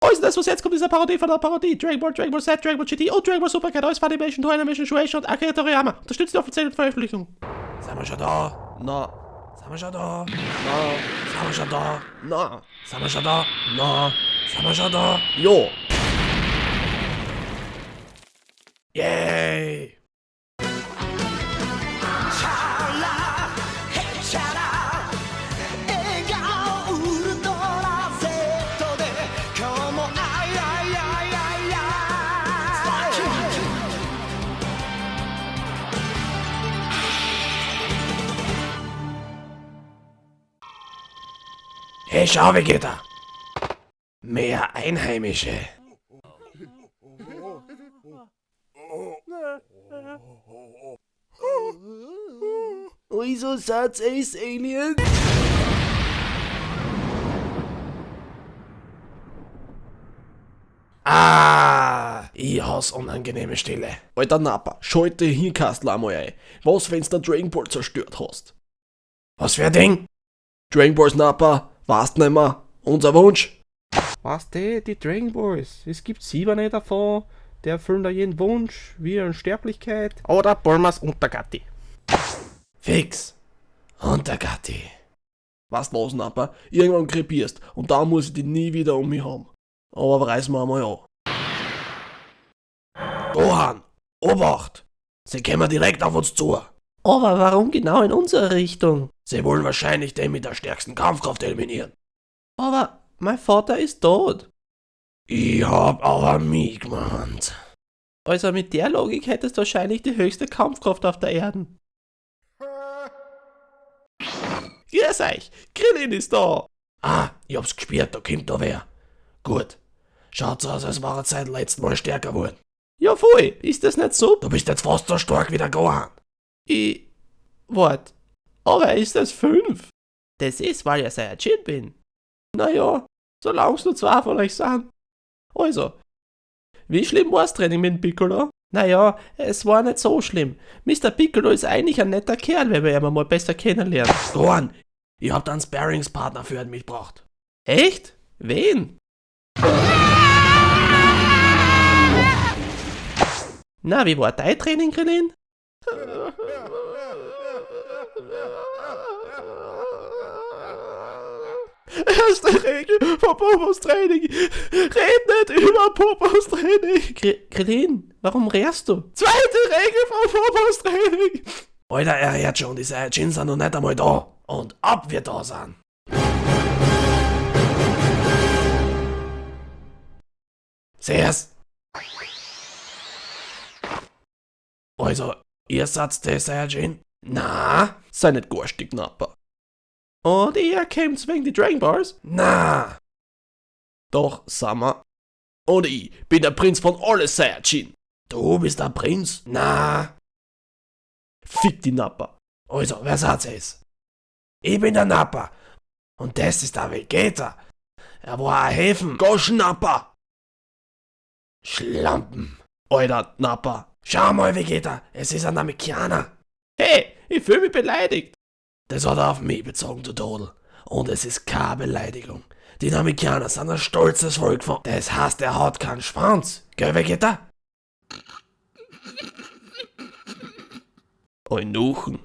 Also das, was jetzt kommt, ist eine Parodie von der Parodie. Dragon Ball Z, Dragon Ball GT und Dragon Ball Super Cat aus Funimation, Toei Animation, Shueisha und Akira Toriyama. Unterstützt die offizielle Veröffentlichung. Sind wir schon da? Na. Sind wir schon da? Na. Sind wir schon da? Na. Sind wir schon da? Na. Sind wir schon da? Jo. Yay! Hey, schau, Vegeta! Mehr Einheimische. Wieso Satz Ace Alien? Ich hasse unangenehme Stille. Alter Nappa, schalte Hirnkastel einmal ein. Was, wenn's der Dragon Ball zerstört hast? Was für ein Ding? Dragon Balls Nappa, weißt nimmer, unser Wunsch? Weißt du, die Dragon Balls, es gibt 7 davon, der erfüllen da jeden Wunsch, wie Unsterblichkeit oder Bulmas Untergatti. Fix. Untergatti. Weißt was, Nappa, irgendwann krepierst und da muss ich dich nie wieder um mich haben. Aber reißen wir einmal an. Gohan, Obacht! Sie kommen direkt auf uns zu. Aber warum genau in unsere Richtung? Sie wollen wahrscheinlich den mit der stärksten Kampfkraft eliminieren. Aber mein Vater ist tot. Ich hab aber mich gemeint. Also mit der Logik hättest du wahrscheinlich die höchste Kampfkraft auf der Erde. Grüß euch, Krillin ist da. Ah, ich hab's gespürt, da kommt da wer. Gut. Schaut's aus, als war er seit letztem Mal stärker geworden. Ja voll, ist das nicht so? Du bist jetzt fast so stark wie der Gohan. Wart, aber ist das 5? Das ist, weil ich Saiyajin bin. Naja, solange nur 2 von euch sind. Also, wie schlimm war das Training mit dem Piccolo? Naja, es war nicht so schlimm. Mr. Piccolo ist eigentlich ein netter Kerl, wenn wir ihn mal besser kennenlernen. Gohan, ich hab da einen Sparringspartner für ihn mitgebracht. Echt? Wen? Na, wie war dein Training, Krillin? Erste Regel von Popos Training. Red nicht über Popos Training. Krillin, warum redest du? Zweite Regel von Popos Training. Alter, er hört schon, die Saiyajins sind noch nicht einmal da. Und ab wir da sind. Seht's? Also, ihr seid der Saiyajin? Na? Sei nicht garstig, Nappa. Und ihr kämt's wegen die Dragon Balls? Na? Doch, Summer. Und ich bin der Prinz von alle Saiyajin. Du bist der Prinz? Na? Fick die Nappa. Also, wer sagt es? Ich bin der Nappa. Und das ist der Vegeta. Er war ein Häfen. Gosh, Nappa. Schlampen. Alter, Nappa. Schau mal, Vegeta, es ist ein Namekianer. Hey, ich fühle mich beleidigt. Das hat er auf mich bezogen, du Todel. Und es ist keine Beleidigung. Die Namekianer sind ein stolzes Volk von... Das heißt, er hat keinen Schwanz. Gell, Vegeta? Eunuchen.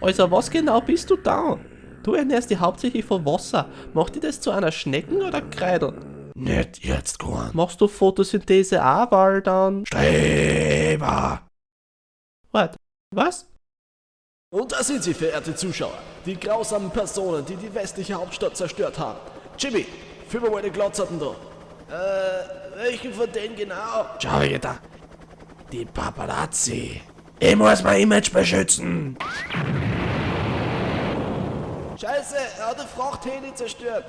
Also, was genau bist du da? Du ernährst dich hauptsächlich von Wasser. Macht dir das zu einer Schnecken oder Kreidel? Nicht jetzt, Gohan. Machst du Photosynthese auch, weil dann... Streber. Warte, was? Und da sind sie, verehrte Zuschauer. Die grausamen Personen, die die westliche Hauptstadt zerstört haben. Jimmy, führ mir mal den Glotzerten da. Welchen von denen genau? Schau, Vegeta. Die Paparazzi. Ich muss mein Image beschützen. Scheiße, er hat eine Frachtheli zerstört.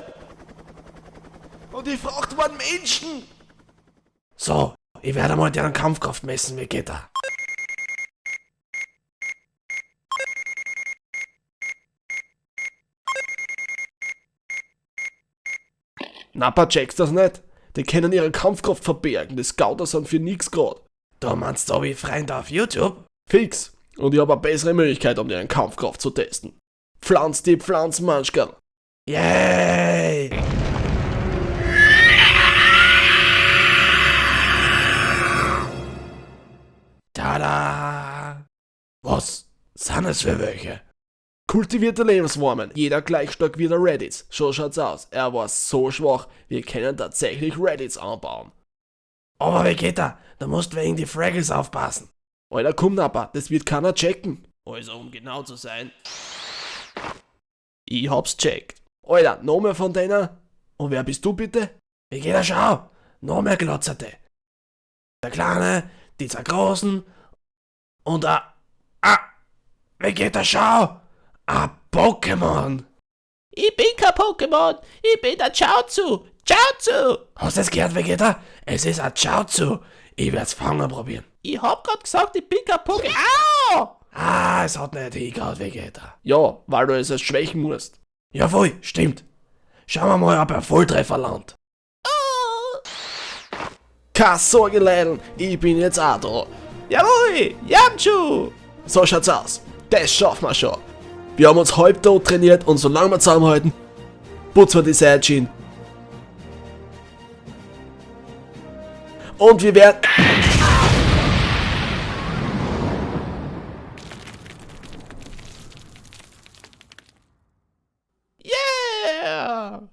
Und die Fracht waren Menschen. So, ich werde mal deren Kampfkraft messen, Vegeta. Nappa, checkst das nicht? Die können ihre Kampfkraft verbergen, das Gauder sind für nix grad. Du meinst so wie Freunde auf YouTube? Fix. Und ich habe eine bessere Möglichkeit, um deren Kampfkraft zu testen. Pflanz die Pflanzenmanschkerl. Yay! Sind es für welche? Kultivierte Lebensformen, jeder gleich stark wie der Reddits. So schaut's aus. Er war so schwach, wir können tatsächlich Reddits anbauen. Aber Vegeta, du musst wegen die Fraggles aufpassen. Alter, komm Nappa, das wird keiner checken. Also, um genau zu sein. Ich hab's checkt. Alter, noch mehr von denen? Und wer bist du bitte? Vegeta, schau, noch mehr Glotzerte. Der Kleine, die zwei Großen und Vegeta, schau, ein Pokémon. Ich bin kein Pokémon, ich bin der Chaozu. Chaozu! Hast du es gehört, Vegeta? Es ist ein Chaozu. Ich werd's fangen probieren. Ich hab grad gesagt, ich bin kein Pokémon. Au! Es hat nicht hingehauen, Vegeta. Ja, weil du es als schwächen musst. Ja, voll, stimmt. Schauen wir mal, ob er Volltreffer landet. Keine Sorge, Leiden, ich bin jetzt auch da. Jawohl, Yamchu! So schaut's aus. Das schaffen wir schon. Wir haben uns halbtot trainiert und solange wir zusammenhalten, putzen wir die Saiyajin. Und wir werden... Yeah!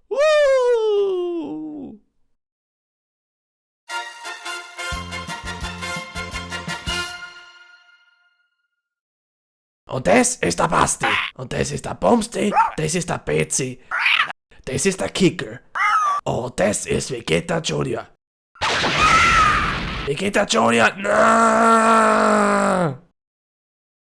Woo! Und das ist der Basti. Und das ist der Bumsti. Das ist der Betsy. Das ist der Kicker. Und das ist Vegeta Junior. Vegeta Junior, nein!